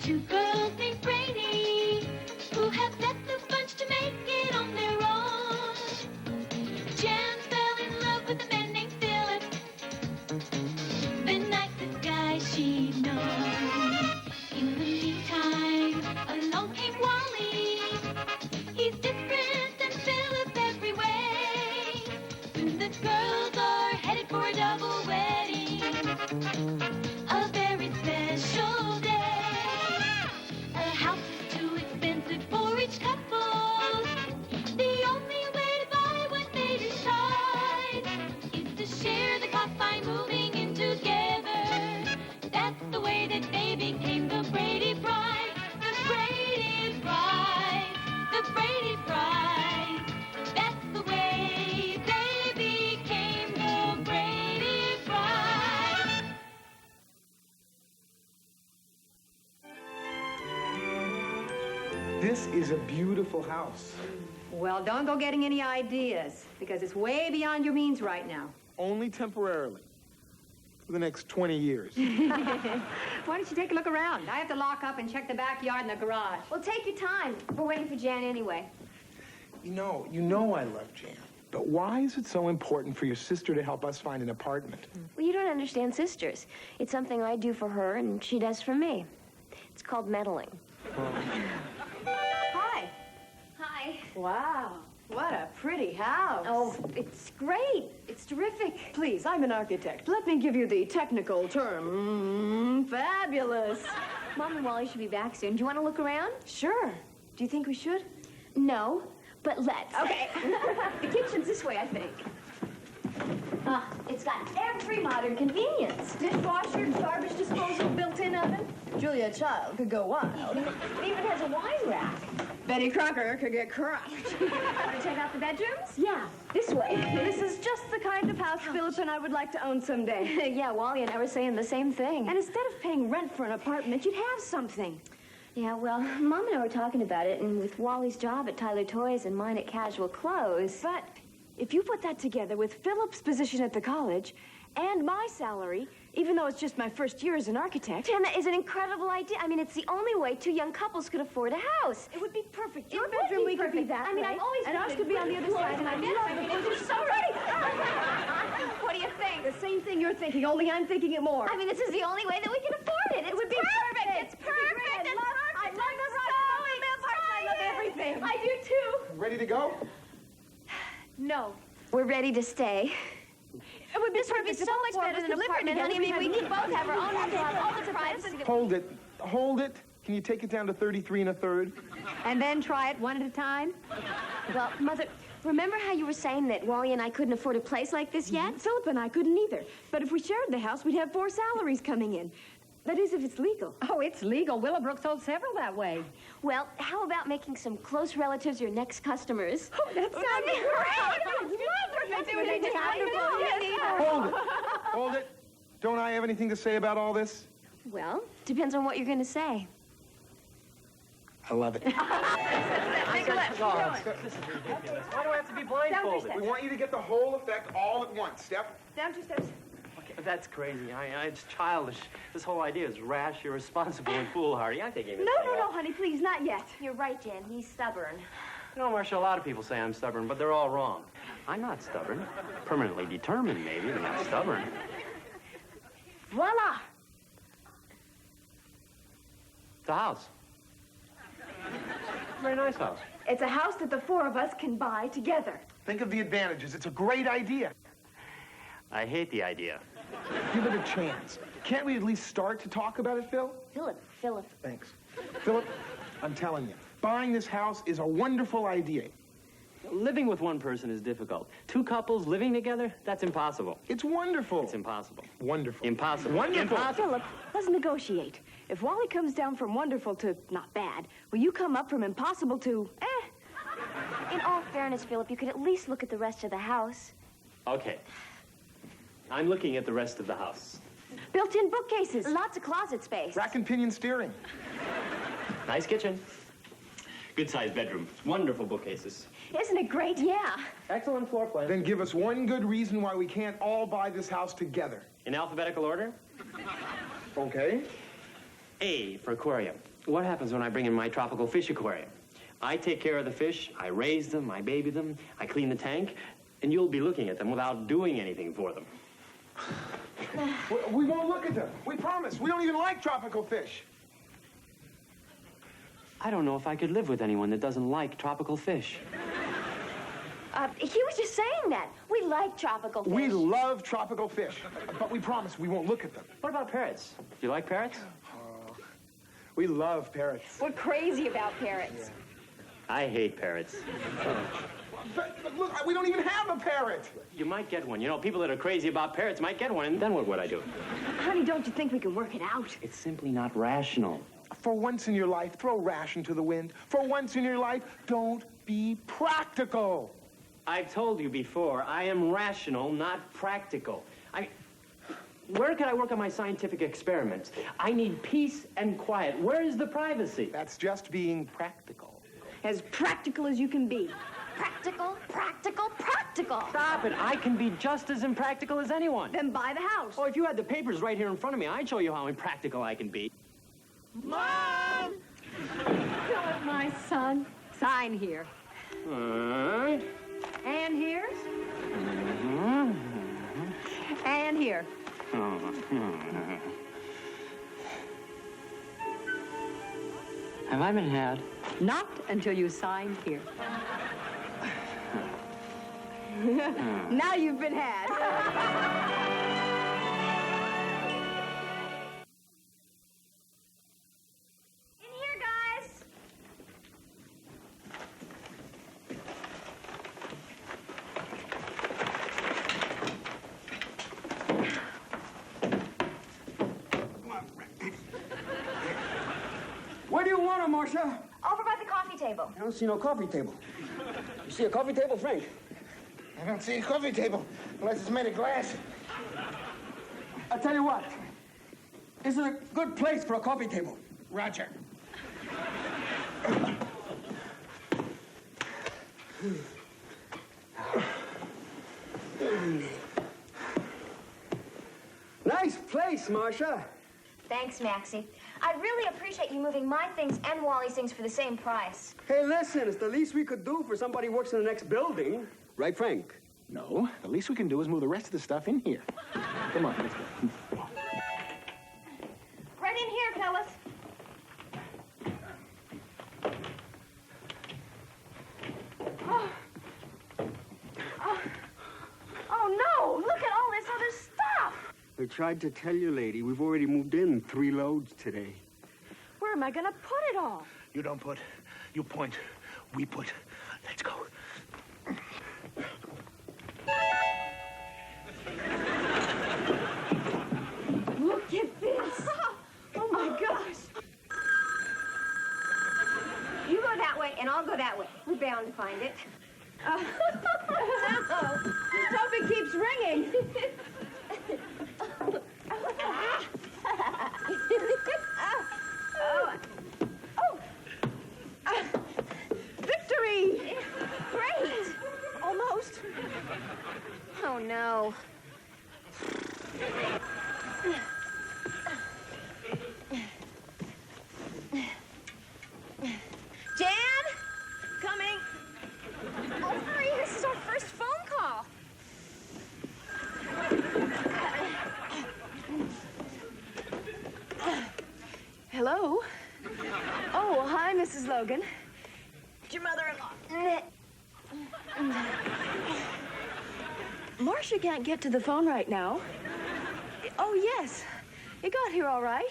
Two girls named Brady who have left the bunch to make it on their own. Jan fell in love with a man named Philip, the nicest guy she'd known. In the meantime, along came Wally. He's different than Philip every way. Soon the girls are headed for a double wedding, a very special day. A house is too expensive for each couple. The only way to buy what they decide is to share the cost by moving in together. That's the way that they became the Brady Brides. The Brady Brides. The Brady Brides. That's the way they became the Brady Brides. This is a beautiful house. Well, don't go getting any ideas, because it's way beyond your means right now. Only temporarily. For the next 20 years. Why don't you take a look around? I have to lock up and check the backyard and the garage. Well, take your time. We're waiting for Jan anyway. You know I love Jan. But why is it so important for your sister to help us find an apartment? Well, you don't understand sisters. It's something I do for her and she does for me. It's called meddling. Hi. Hi. Wow. What a pretty house. Oh, it's great. It's terrific. Please, I'm an architect. Let me give you the technical term. Fabulous. Mom and Wally should be back soon. Do you want to look around? Sure. Do you think we should? No, but let's. Okay. The kitchen's this way, I think. It's got every modern convenience. Dishwasher, garbage disposal, built-in oven. Julia Child could go wild. It even has a wine rack. Betty Crocker could get crushed. Want to check out the bedrooms? Yeah. This way. This is just the kind of house Philip and I would like to own someday. Yeah, Wally and I were saying the same thing. And instead of paying rent for an apartment, you'd have something. Yeah, well, Mom and I were talking about it, and with Wally's job at Tyler Toys and mine at Casual Clothes. But if you put that together with Philip's position at the college and my salary, even though it's just my first year as an architect... Jan, that is an incredible idea. I mean, it's the only way two young couples could afford a house. It would be perfect. It Your would bedroom, be we could be perfect. that I mean, way, I've always and ours been could be on the other side, and I love it. You're so ready. What do you think? The same thing you're thinking, only I'm thinking it more. I mean, this is the only way that we can afford it. It would be perfect. It's perfect. I love the apartment. I love everything. I do too. Ready to go? No. We're ready to stay. It would be This would be perfect. so much better than an apartment, honey. I mean, we could both have our own room to have all the privacy. Hold it. Hold it. Can you take it down to 33 1/3? And then try it one at a time? Well, Mother, remember how you were saying that Wally and I couldn't afford a place like this yet? Philip and I couldn't either. But if we shared the house, we'd have 4 salaries coming in. That is, if it's legal. Oh, it's legal. Willowbrook sold several that way. Well, how about making some close relatives your next customers? Oh, that sounds great. It would be wonderful. Hold it. Hold it. Don't I have anything to say about all this? Well, depends on what you're going to say. I love it. Take a left. Why do I have to be blindfolded? We want you to get the whole effect all at once. Step. Down 2 steps. Okay, that's crazy. It's childish. This whole idea is rash, irresponsible, and foolhardy. I think No, honey, please, not yet. You're right, Jan. He's stubborn. You know, Marcia, a lot of people say I'm stubborn, but they're all wrong. I'm not stubborn. Permanently determined, maybe, but not stubborn. Voila! It's a house. Very nice house. It's a house that the 4 of us can buy together. Think of the advantages. It's a great idea. I hate the idea. Give it a chance. Can't we at least start to talk about it, Phil? Philip. Thanks. Philip, I'm telling you, buying this house is a wonderful idea. Living with one person is difficult. 2 couples living together, that's impossible. It's wonderful. It's impossible. Wonderful. Impossible. Wonderful. Impossible. Philip, let's negotiate. If Wally comes down from wonderful to not bad, will you come up from impossible to In all fairness, Philip, you could at least look at the rest of the house. Okay. I'm looking at the rest of the house. built-in bookcases? Lots of closet space. Rack and pinion steering. Nice kitchen. Good-sized bedroom. Wonderful bookcases. Isn't it great? Yeah. Excellent floor plan. Then give us one good reason why we can't all buy this house together. In alphabetical order? Okay. A for aquarium. What happens when I bring in my tropical fish aquarium? I take care of the fish, I raise them, I baby them, I clean the tank, and you'll be looking at them without doing anything for them. We won't look at them. We promise. We don't even like tropical fish. I don't know if I could live with anyone that doesn't like tropical fish. He was just saying that. We like tropical fish. We love tropical fish, but we promise we won't look at them. What about parrots? Do you like parrots? We love parrots. We're crazy about parrots. I hate parrots. But look, we don't even have a parrot. You might get one. You know, people that are crazy about parrots might get one, and then what would I do? Honey, don't you think we can work it out? It's simply not rational. For once in your life, throw ration to the wind. For once in your life, don't be practical. I've told you before, I am rational, not practical. Where can I work on my scientific experiments? I need peace and quiet. Where is the privacy? That's just being practical. As practical as you can be. Practical, practical, practical. Stop it. I can be just as impractical as anyone. Then buy the house. Oh, if you had the papers right here in front of me, I'd show you how impractical I can be. Mom! Philip, my son. Sign here. And here. And here. Have I been had? Not until you sign here. Now you've been had. In here, guys. Where do you want her, Marcia? Over by the coffee table. I don't see no coffee table. You see a coffee table, Frank? I don't see a coffee table unless it's made of glass. I'll tell you what. This is a good place for a coffee table. Roger. Nice place, Marcia. Thanks, Maxie. I'd really appreciate you moving my things and Wally's things for the same price. Hey, listen, it's the least we could do for somebody who works in the next building. Right, Frank? No, the least we can do is move the rest of the stuff in here. Come on, let's go. Right in here, fellas. Oh, no! Look at all this other stuff! I tried to tell you, lady, we've already moved in 3 loads today. Where am I going to put it all? You don't put, you point, we put. Let's go. Look at this. Oh, my gosh. You go that way, and I'll go that way. We're bound to find it. Let's hope it keeps ringing. Victory! Great! Almost. Oh, no. Jan? Coming. Oh, hurry. This is our first phone call. Hello? Oh, hi, Mrs. Logan. It's your mother-in-law. Marcia can't get to the phone right now. Oh, yes. You got here all right.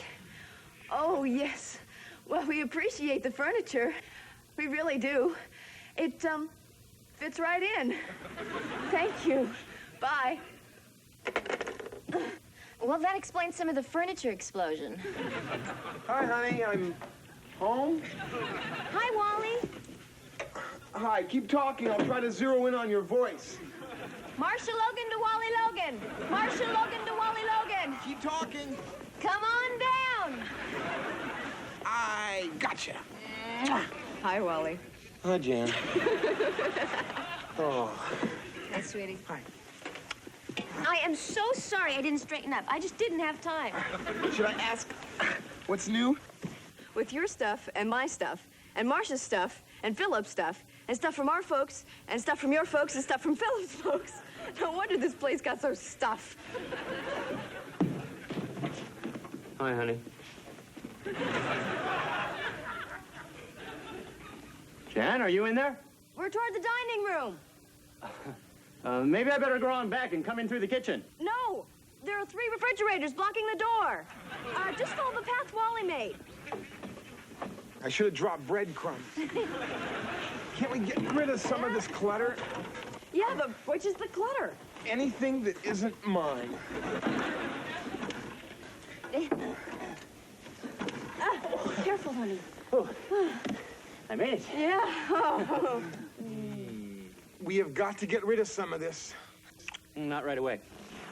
Oh, yes. Well, we appreciate the furniture. We really do. It, fits right in. Thank you. Bye. Well, that explains some of the furniture explosion. Hi, honey, I'm home. Hi, Wally. Hi, keep talking. I'll try to zero in on your voice. Marcia Logan to Wally Logan. Marcia Logan to Wally Logan. Keep talking. Come on down. I gotcha. Hi, Wally. Hi, Jan. Oh. Hi, sweetie. Hi. I am so sorry I didn't straighten up. I just didn't have time. Should I ask what's new? with your stuff and my stuff and Marcia's stuff and Philip's stuff and stuff from our folks and stuff from your folks and stuff from Philip's folks. No wonder this place got so stuffed. Hi, honey. Jan, are you in there? We're toward the dining room. Maybe I better go on back and come in through the kitchen. No, there are 3 refrigerators blocking the door. Just follow the path Wally made. I should have dropped breadcrumbs. Can't we get rid of some of this clutter? Yeah, but which is the clutter? Anything that isn't mine. Careful, honey. Oh, I made it. Yeah. Oh. We have got to get rid of some of this. Not right away.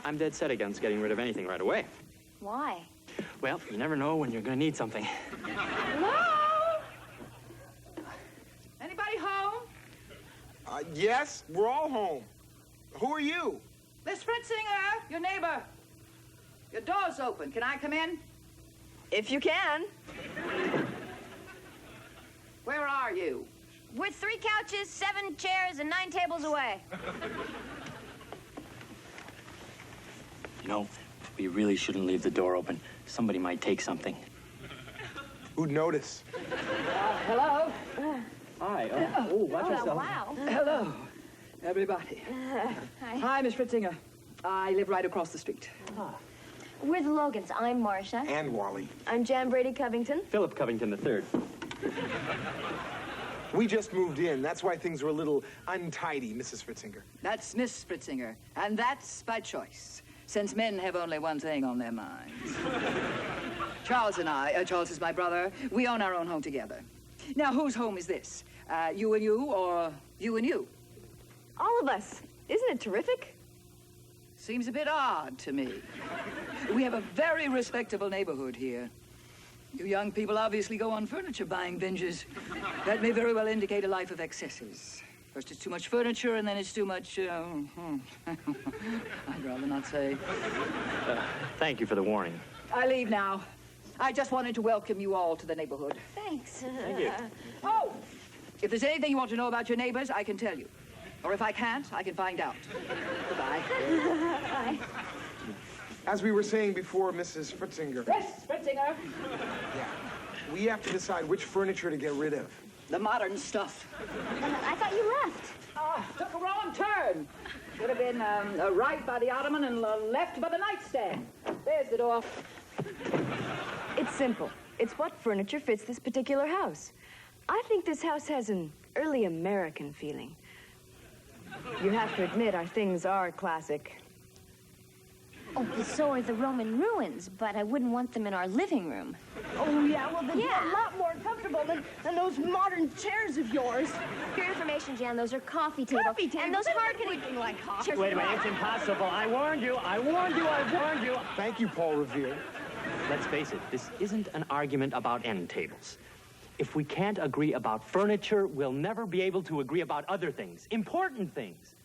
I'm dead set against getting rid of anything right away. Why? Well, you never know when you're going to need something. Hello? Anybody home? Yes, we're all home. Who are you? Miss Fritzinger, your neighbor. Your door's open. Can I come in? If you can. Where are you? We're 3 couches, 7 chairs, and 9 tables away. You know, we really shouldn't leave the door open. Somebody might take something. Who'd notice? Hello? Hi. Watch yourself. Wow. Hello, everybody. Hi, Miss Fritzinger. I live right across the street. We're the Logans. I'm Marcia. And Wally. I'm Jan Brady Covington. Philip Covington III. We just moved in. That's why things were a little untidy, Mrs. Fritzinger. That's Miss Fritzinger, and that's by choice, since men have only one thing on their minds. Charles and I, Charles is my brother, we own our own home together. Now, whose home is this? You and you, or you and you? All of us. Isn't it terrific? Seems a bit odd to me. We have a very respectable neighborhood here. You young people obviously go on furniture buying binges. That may very well indicate a life of excesses. First it's too much furniture, and then it's too much, I'd rather not say. Thank you for the warning. I leave now. I just wanted to welcome you all to the neighborhood. Thanks. Thank you. Oh, if there's anything you want to know about your neighbors, I can tell you. Or if I can't, I can find out. Goodbye. Bye. As we were saying before, Mrs. Fritzinger, Yes, Fritzinger. we have to decide which furniture to get rid of. The modern stuff. I thought you left. Took a wrong turn. Should have been right by the ottoman and left by the nightstand. There's the door. It's simple. It's what furniture fits this particular house. I think this house has an early American feeling. You have to admit, our things are classic. Oh, so are the Roman ruins, but I wouldn't want them in our living room. Oh, yeah? Well, they'd Yeah. be a lot more comfortable than those modern chairs of yours. For your information, Jan, those are coffee tables. Coffee tables? And those They're hard not looking like coffee. chairs. Wait a minute, it's impossible. I warned you. I warned you. I warned you. Thank you, Paul Revere. Let's face it, this isn't an argument about end tables. If we can't agree about furniture, we'll never be able to agree about other things, important things.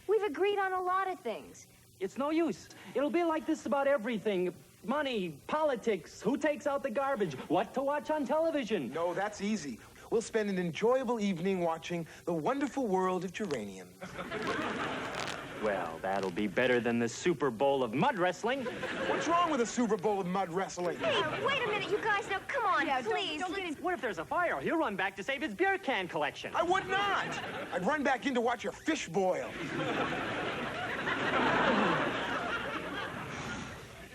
We've agreed on a lot of things. It's no use. It'll be like this about everything. Money, politics, who takes out the garbage, what to watch on television. No, that's easy. We'll spend an enjoyable evening watching The Wonderful World of Geraniums. Well, that'll be better than the Super Bowl of mud wrestling. What's wrong with a Super Bowl of mud wrestling? Hey, wait a minute, you guys. Now, come on, please. Don't get in. What if there's a fire? He'll run back to save his beer can collection. I would not. I'd run back in to watch your fish boil.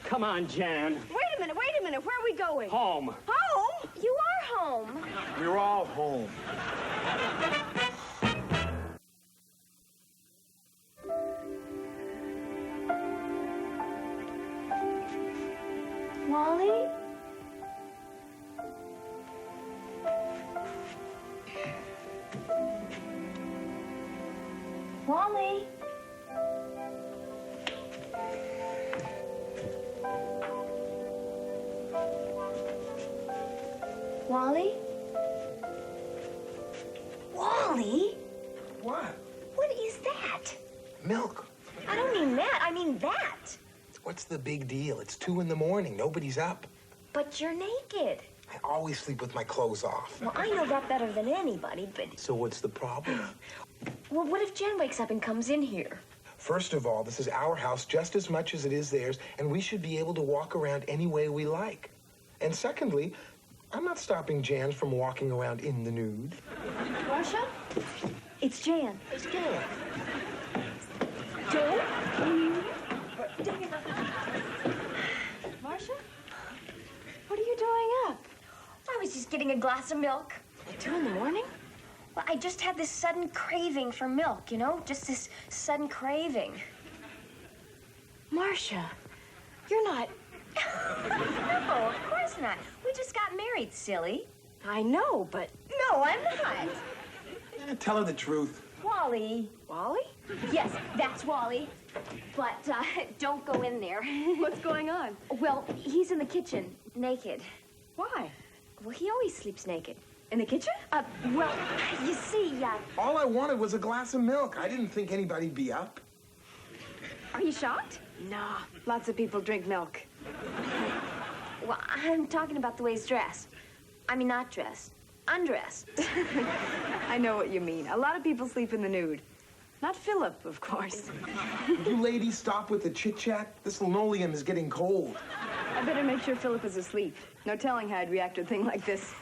Come on, Jan. Wait a minute. Where are we going? Home. Home? You are home. We're all home. Wally? Wally? Wally? Wally? What? What is that? Milk. I don't mean that. I mean that. What's the big deal? It's 2 in the morning. Nobody's up. But you're naked. I always sleep with my clothes off. Well, I know that better than anybody, but... So what's the problem? Well, what if Jen wakes up and comes in here? First of all, this is our house just as much as it is theirs, and we should be able to walk around any way we like. And secondly, I'm not stopping Jan from walking around in the nude. Marcia? It's Jan. It's Jan. Jan? Marcia? What are you doing up? I was just getting a glass of milk. At 2 in the morning? Well, I just had this sudden craving for milk, you know? Just this sudden craving. Marcia, you're not... No, of course not. We just got married, silly. I know, but... No, I'm not. Tell her the truth. Wally. Wally? Yes, that's Wally. But don't go in there. What's going on? Well, he's in the kitchen, naked. Why? Well, he always sleeps naked. In the kitchen? Well, you see, All I wanted was a glass of milk. I didn't think anybody'd be up. Are you shocked? Nah, lots of people drink milk. well, I'm talking about the way he's dressed. I mean, not dressed, undressed. I know what you mean. A lot of people sleep in the nude. Not Philip, of course. Would you ladies stop with the chit-chat? This linoleum is getting cold. I better make sure Philip is asleep. No telling how I'd react to a thing like this.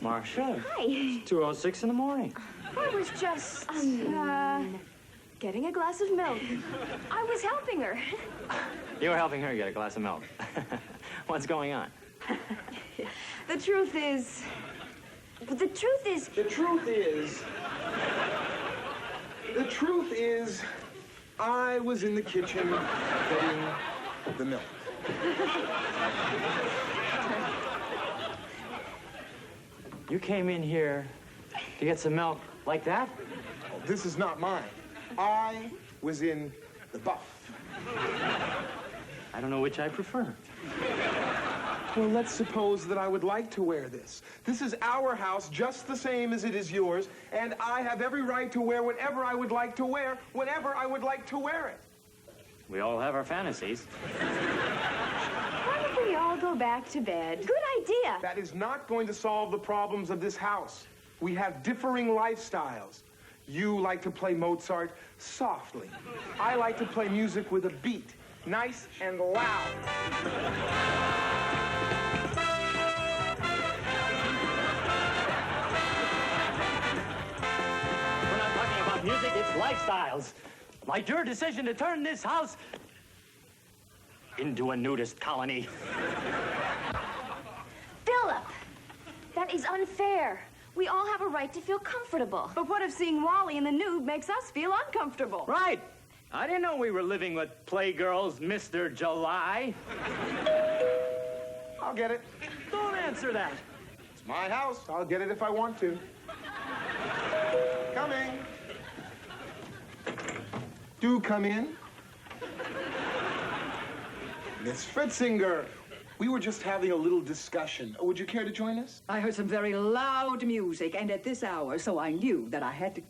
Marcia, Hi. it's 2:06 in the morning. I was just, Getting a glass of milk. I was helping her. You were helping her get a glass of milk. What's going on? The truth is... The truth is, The truth is, I was in the kitchen getting the milk. You came in here to get some milk like that? Oh, this is not mine. I was in the buff. I don't know which I prefer. Well, let's suppose that I would like to wear this. This is our house just the same as it is yours, and I have every right to wear whatever I would like to wear, whenever I would like to wear it. We all have our fantasies. Why don't we all go back to bed? good idea. That is not going to solve the problems of this house. We have differing lifestyles. You like to play Mozart softly. I like to play music with a beat, nice and loud. We're not talking about music, it's lifestyles. Like your decision to turn this house into a nudist colony. Philip, that is unfair. We all have a right to feel comfortable. But what if seeing Wally in the nude makes us feel uncomfortable? Right. I didn't know we were living with Playgirls, Mr. July. I'll get it. Don't answer that. It's my house. I'll get it if I want to. Coming. Do come in. Miss Fritzinger, we were just having a little discussion. Would you care to join us? I heard some very loud music, and at this hour, so I knew that I had to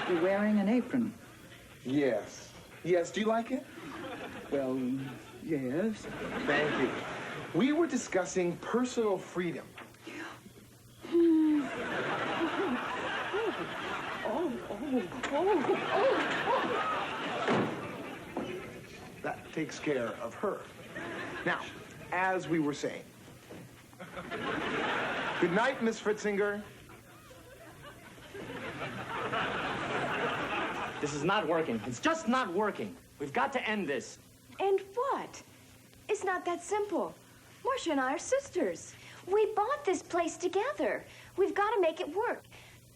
be wearing an apron. Yes. Yes, do you like it? Well, yes. Thank you. We were discussing personal freedom. That takes care of her. Now, as we were saying. Good night, Miss Fritzinger. This is not working. It's just not working. We've got to end this. And what? It's not that simple. Marcia and I are sisters. We bought this place together. We've got to make it work.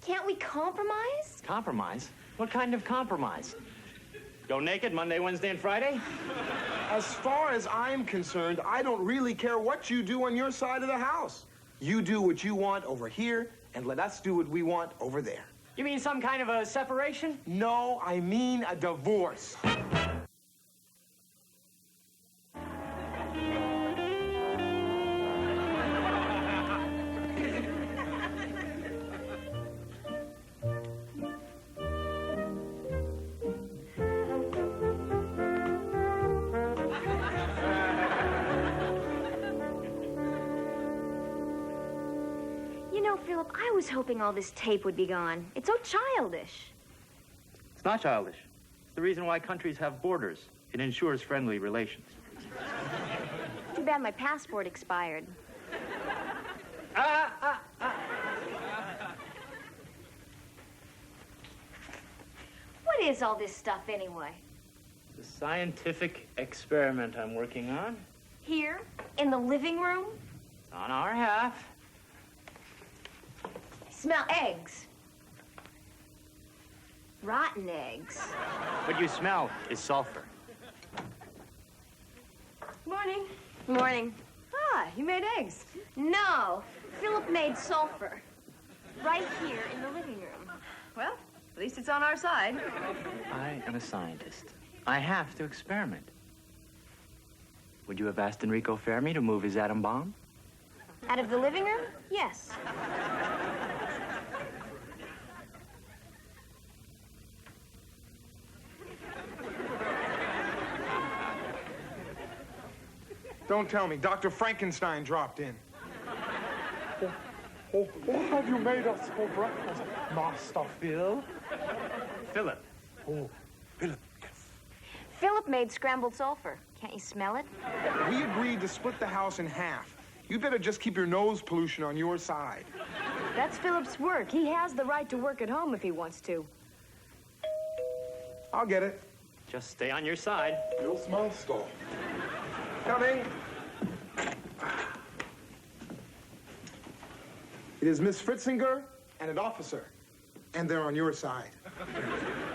Can't we compromise? Compromise? What kind of compromise? Go naked Monday, Wednesday, and Friday? As far as I'm concerned, I don't really care what you do on your side of the house. You do what you want over here, and let us do what we want over there. You mean some kind of a separation? No, I mean a divorce. Philip, I was hoping all this tape would be gone. It's so childish. It's not childish. It's the reason why countries have borders. It ensures friendly relations. Too bad my passport expired. What is all this stuff anyway? The scientific experiment I'm working on. Here? In the living room? It's on our half. I smell eggs. Rotten eggs. What you smell is sulfur. Morning. Morning. Ah, you made eggs. No, Philip made sulfur. Right here in the living room. Well, at least it's on our side. I am a scientist. I have to experiment. Would you have asked Enrico Fermi to move his atom bomb? Out of the living room? Yes. Don't tell me. Dr. Frankenstein dropped in. What have you made us for breakfast, Master Phil? Philip. Oh, Philip. Philip made scrambled sulfur. Can't you smell it? We agreed to split the house in half. You better just keep your nose pollution on your side. That's Philip's work. He has the right to work at home if he wants to. I'll get it. Just stay on your side. Phil's master. Coming. It is Miss Fritzinger and an officer, and they're on your side.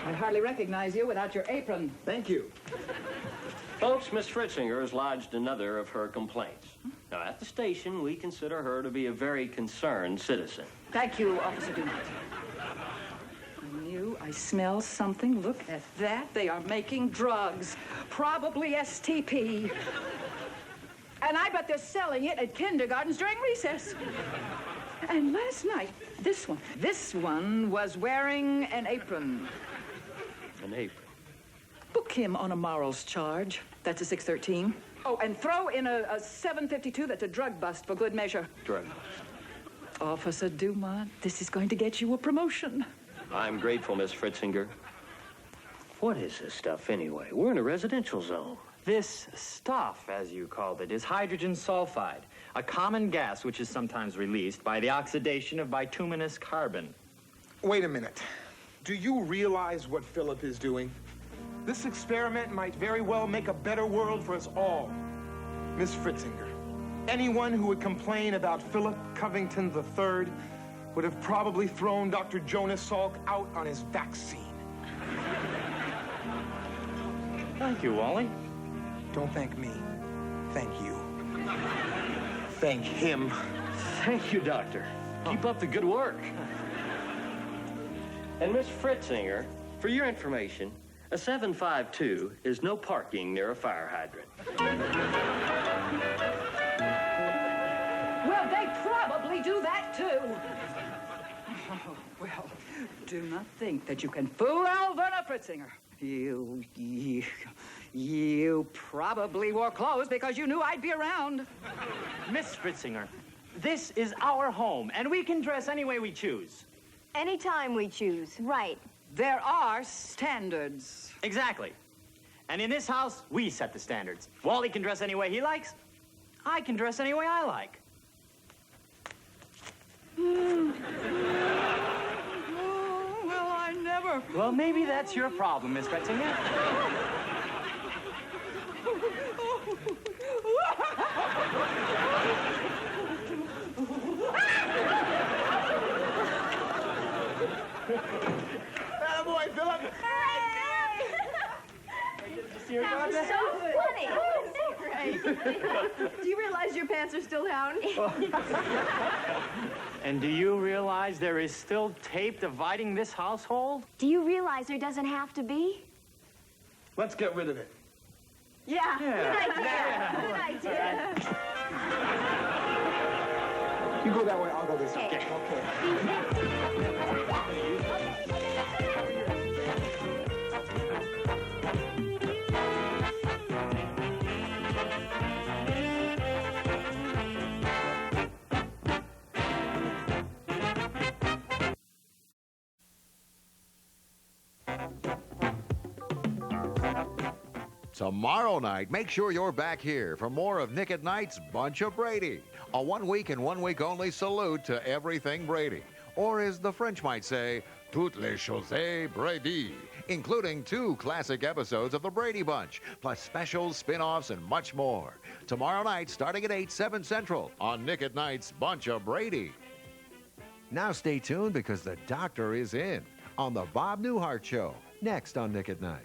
I hardly recognize you without your apron. Thank you. Folks, Miss Fritzinger has lodged another of her complaints. Now, at the station, we consider her to be a very concerned citizen. Thank you, Officer Dumont. I smell something. Look at that. They are making drugs. Probably STP. And I bet they're selling it at kindergartens during recess. And last night, this one was wearing an apron. An apron. Book him on a morals charge. That's a 613. Oh, and throw in a 752. That's a drug bust for good measure. Drug. Officer Dumont, this is going to get you a promotion. I'm grateful, Miss Fritzinger. What is this stuff, anyway? We're in a residential zone. This stuff, as you called it, is hydrogen sulfide, a common gas which is sometimes released by the oxidation of bituminous carbon. Wait a minute. Do you realize what Philip is doing? This experiment might very well make a better world for us all. Miss Fritzinger, anyone who would complain about Philip Covington III would have probably thrown Dr. Jonas Salk out on his vaccine. Thank you, Wally. Don't thank me. Thank you. Thank him. Thank you, Doctor. Keep up the good work. And Miss Fritzinger, for your information, a 752 is no parking near a fire hydrant. Well, they probably do that, too. Oh, well, do not think that you can fool Alverna Fritzinger. You probably wore clothes because you knew I'd be around. Miss Fritzinger, this is our home, and we can dress any way we choose. Anytime we choose. Right. There are standards. Exactly. And in this house, we set the standards. Wally can dress any way he likes. I can dress any way I like. Oh, well, I never... Well, maybe that's your problem, Miss Fritzinger. Attaboy, Philip! That was so funny. Do you realize your pants are still down? And do you realize there is still tape dividing this household? Do you realize there doesn't have to be? Let's get rid of it. Yeah. Good idea. You go that way, I'll go this way. Okay. Tomorrow night, make sure you're back here for more of Nick at Night's Bunch of Brady. A 1 week and 1 week only salute to everything Brady. Or as the French might say, toutes les choses Brady. Including 2 classic episodes of the Brady Bunch, plus specials, spin-offs, and much more. Tomorrow night, starting at 8, 7 Central on Nick at Night's Bunch of Brady. Now stay tuned because the doctor is in on the Bob Newhart Show, next on Nick at Night.